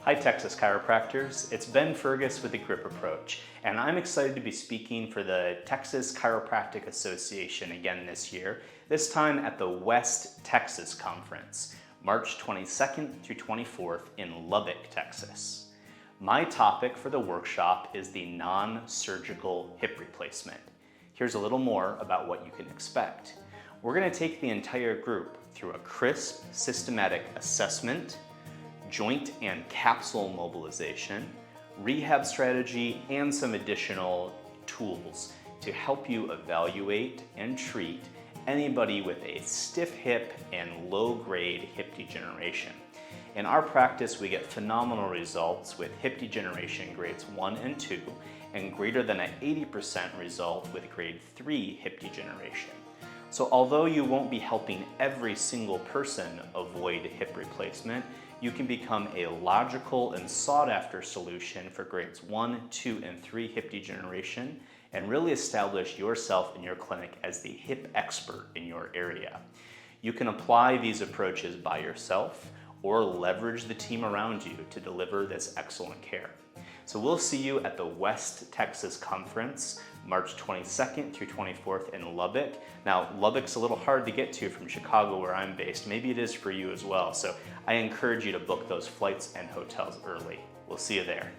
Hi Texas chiropractors, it's Fergus with the Grip Approach, and I'm excited to be speaking for the Texas Chiropractic Association again this year, this time at the West Texas Conference, March 22nd through 24th in Lubbock, Texas. My topic for the workshop is the non-surgical hip replacement. Here's a little more about what you can expect. We're going to take the entire group through a crisp, systematic assessment, joint and capsule mobilization, rehab strategy, and some additional tools to help you evaluate and treat anybody with a stiff hip and low-grade hip degeneration. In our practice, we get phenomenal results with hip degeneration grades 1 and 2, and greater than an 80% result with grade 3 hip degeneration. So although you won't be helping every single person avoid hip replacement, you can become a logical and sought-after solution for grades 1, 2, and 3 hip degeneration and really establish yourself in your clinic as the hip expert in your area. You can apply these approaches by yourself or leverage the team around you to deliver this excellent care. So we'll see you at the West Texas Conference, March 22nd through 24th in Lubbock. Now, Lubbock's a little hard to get to from Chicago where I'm based. Maybe it is for you as well. So I encourage you to book those flights and hotels early. We'll see you there.